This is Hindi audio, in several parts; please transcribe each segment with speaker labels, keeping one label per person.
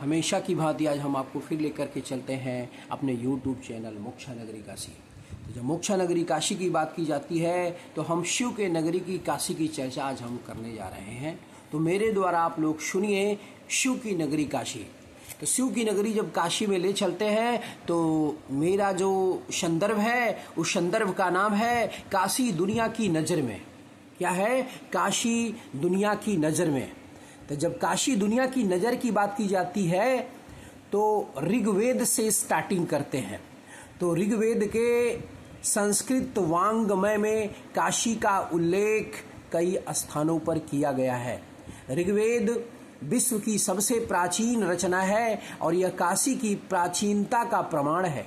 Speaker 1: हमेशा की भांति आज हम आपको फिर लेकर के चलते हैं अपने यूट्यूब चैनल मोक्षा नगरी काशी। तो जब मोक्षा नगरी काशी की बात की जाती है तो हम शिव के नगरी की काशी की चर्चा आज हम करने जा रहे हैं। तो मेरे द्वारा आप लोग सुनिए शिव की नगरी काशी। तो शिव की नगरी जब काशी में ले चलते हैं तो मेरा जो संदर्भ है उस संदर्भ का नाम है काशी दुनिया की नज़र में। क्या है? काशी दुनिया की नज़र में। तो जब काशी दुनिया की नज़र की बात की जाती है तो ऋग्वेद से स्टार्टिंग करते हैं। तो ऋग्वेद के संस्कृत वांग्मय में काशी का उल्लेख कई स्थानों पर किया गया है। ऋग्वेद विश्व की सबसे प्राचीन रचना है और यह काशी की प्राचीनता का प्रमाण है।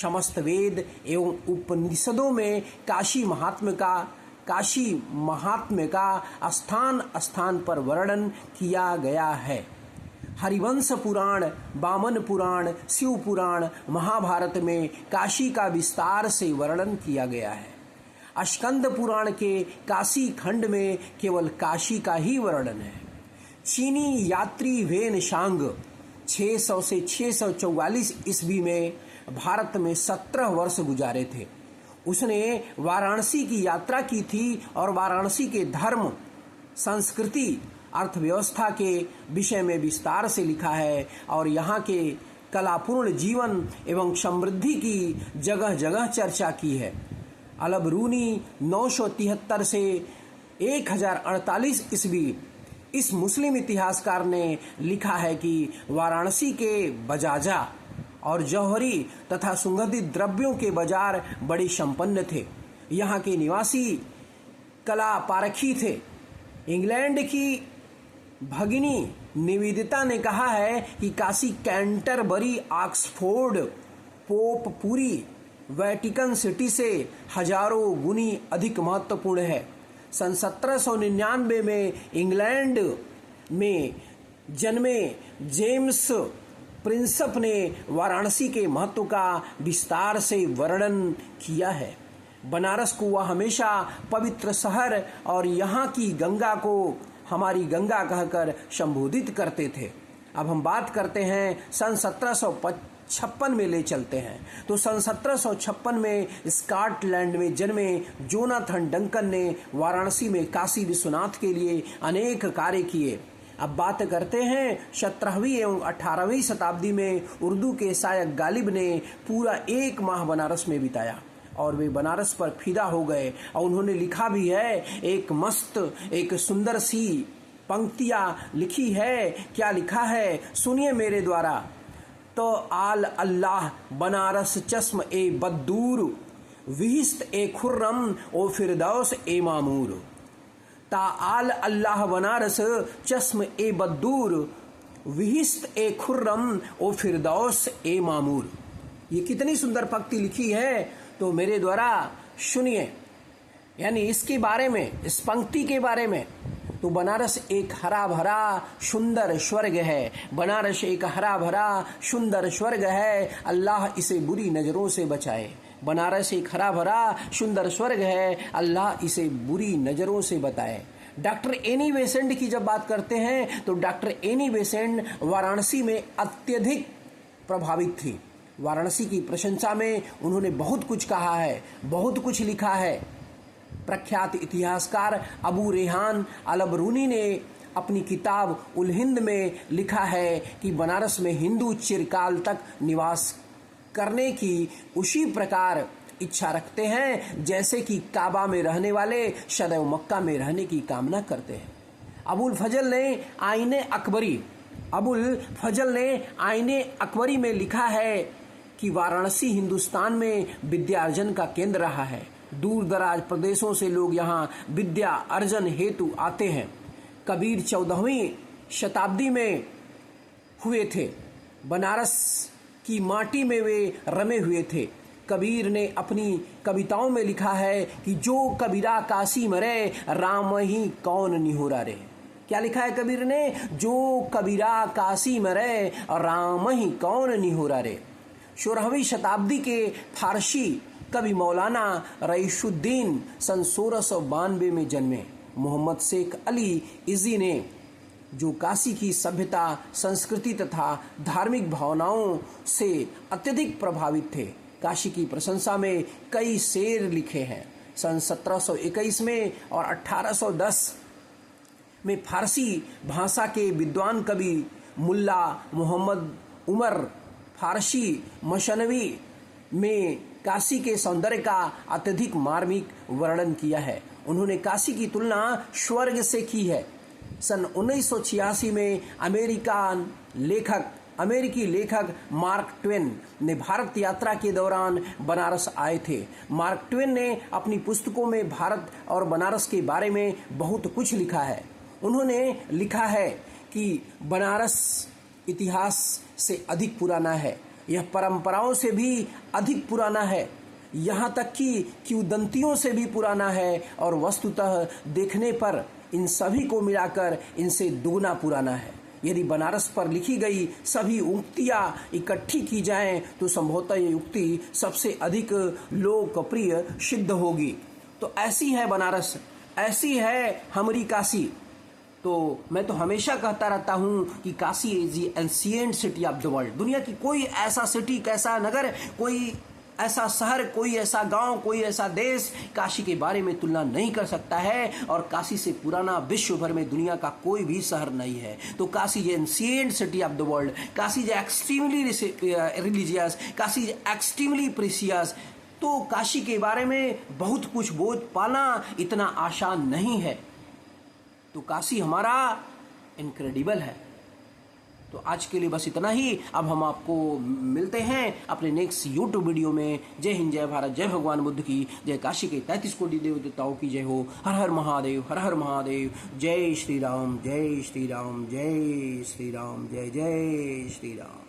Speaker 1: समस्त वेद एवं उपनिषदों में काशी महात्म्य का स्थान स्थान पर वर्णन किया गया है। हरिवंश पुराण, वामन पुराण, शिव पुराण, महाभारत में काशी का विस्तार से वर्णन किया गया है। स्कंद पुराण के काशी खंड में केवल काशी का ही वर्णन है। चीनी यात्री वेन शांग 600 से 644 ईस्वी में भारत में 17 वर्ष गुजारे थे। उसने वाराणसी की यात्रा की थी और वाराणसी के धर्म, संस्कृति, अर्थव्यवस्था के विषय में विस्तार से लिखा है और यहाँ के कलापूर्ण जीवन एवं समृद्धि की जगह जगह चर्चा की है। अलबरूनी 973 से 1048 ईस्वी इस मुस्लिम इतिहासकार ने लिखा है कि वाराणसी के बजाजा और जौहरी तथा सुगंधित द्रव्यों के बाजार बड़े संपन्न थे। यहाँ के निवासी कला पारखी थे। इंग्लैंड की भगिनी निवेदिता ने कहा है कि काशी कैंटरबरी, ऑक्सफोर्ड, पोपपुरी, वेटिकन सिटी से हजारों गुनी अधिक महत्वपूर्ण है। सन 1799 में इंग्लैंड में जन्मे जेम्स प्रिंसप ने वाराणसी के महत्व का विस्तार से वर्णन किया है। बनारस को वह हमेशा पवित्र शहर और यहाँ की गंगा को हमारी गंगा कहकर संबोधित करते थे। अब हम बात करते हैं सन 1756 में ले चलते हैं। तो सन 1756 में स्कॉटलैंड में जन्मे जोनाथन डंकन ने वाराणसी में काशी विश्वनाथ के लिए अनेक कार्य किए। अब बात करते हैं 17वीं एवं 18वीं शताब्दी में उर्दू के शायक गालिब ने पूरा 1 माह बनारस में बिताया और वे बनारस पर फिदा हो गए और उन्होंने लिखा भी है। एक सुंदर सी पंक्तियां लिखी है। क्या लिखा है? सुनिए मेरे द्वारा। तो आल अल्लाह बनारस चश्म ए बद्दूर, विहिस्त ए खुर्रम ओ फिरदौस ए मामूर। ता आल अल्लाह बनारस चश्म ए बद्दूर, विहिस्त ए खुर्रम ओ फिरदौस ए मामूर। ये कितनी सुंदर पंक्ति लिखी है। तो मेरे द्वारा सुनिए, यानी इसके बारे में, इस पंक्ति के बारे में। तो बनारस एक हरा भरा सुंदर स्वर्ग है। बनारस एक हरा भरा सुंदर स्वर्ग है। अल्लाह इसे बुरी नज़रों से बचाए। बनारस एक हरा भरा सुंदर स्वर्ग है। अल्लाह इसे बुरी नज़रों से बताए। डॉक्टर एनी बेसेंट की जब बात करते हैं तो डॉक्टर एनी बेसेंट वाराणसी में अत्यधिक प्रभावित थी। वाराणसी की प्रशंसा में उन्होंने बहुत कुछ कहा है, बहुत कुछ लिखा है। प्रख्यात इतिहासकार अबू रेहान अलबरूनी ने अपनी किताब उल हिंद में लिखा है कि बनारस में हिंदू चिरकाल तक निवास करने की उसी प्रकार इच्छा रखते हैं जैसे कि काबा में रहने वाले सदैव मक्का में रहने की कामना करते हैं। अबुल फजल ने आईने अकबरी में लिखा है कि वाराणसी हिंदुस्तान में विद्यार्जन का केंद्र रहा है। दूर दराज प्रदेशों से लोग यहाँ विद्या अर्जन हेतु आते हैं। कबीर 14वीं शताब्दी में हुए थे। बनारस की माटी में वे रमे हुए थे। कबीर ने अपनी कविताओं में लिखा है कि जो कबीरा काशी मरे, राम ही कौन निहोरा रे। क्या लिखा है कबीर ने? जो कबीरा काशी मरे, राम ही कौन निहोरा रे। 16वीं शताब्दी के फारसी कवि मौलाना रईसुद्दीन सन 1692 में जन्मे। मोहम्मद शेख अली इजी ने जो काशी की सभ्यता, संस्कृति तथा धार्मिक भावनाओं से अत्यधिक प्रभावित थे। काशी की प्रशंसा में कई शेर लिखे हैं। सन 1721 में और 1810 में फारसी भाषा के विद्वान कवि मुल्ला मोहम्मद उमर फारसी मशनवी में काशी के सौंदर्य का अत्यधिक मार्मिक वर्णन किया है। उन्होंने काशी की तुलना स्वर्ग से की है। सन 1986 में अमेरिकी लेखक मार्क ट्वेन ने भारत यात्रा के दौरान बनारस आए थे। मार्क ट्वेन ने अपनी पुस्तकों में भारत और बनारस के बारे में बहुत कुछ लिखा है। उन्होंने लिखा है कि बनारस इतिहास से अधिक पुराना है, यह परंपराओं से भी अधिक पुराना है, यहाँ तक कि किंवदंतियों से भी पुराना है और वस्तुतः देखने पर इन सभी को मिलाकर इनसे दुगना पुराना है। यदि बनारस पर लिखी गई सभी उक्तियाँ इकट्ठी की जाएं तो संभवतः ये उक्ति सबसे अधिक लोकप्रिय सिद्ध होगी। तो ऐसी है बनारस, ऐसी है हमारी काशी। तो मैं तो हमेशा कहता रहता हूँ कि Kashi is the ancient city of the world. दुनिया की कोई ऐसा सिटी, कैसा नगर, कोई ऐसा शहर, कोई ऐसा गांव, कोई ऐसा देश काशी के बारे में तुलना नहीं कर सकता है। और काशी से पुराना विश्व भर में दुनिया का कोई भी शहर नहीं है। तो Kashi is ancient city of the world, Kashi is extremely religious, Kashi is extremely precious. तो काशी के बारे में बहुत कुछ बोझ पाना इतना आसान नहीं है। तो काशी हमारा इनक्रेडिबल है। तो आज के लिए बस इतना ही। अब हम आपको मिलते हैं अपने नेक्स्ट यूट्यूब वीडियो में। जय हिंद, जय भारत, जय भगवान बुद्ध की जय, काशी के 33 कोटि देव देवताओं की जय हो। हर हर महादेव, हर हर महादेव। जय श्री राम, जय श्री राम, जय श्री राम, जय जय श्री राम।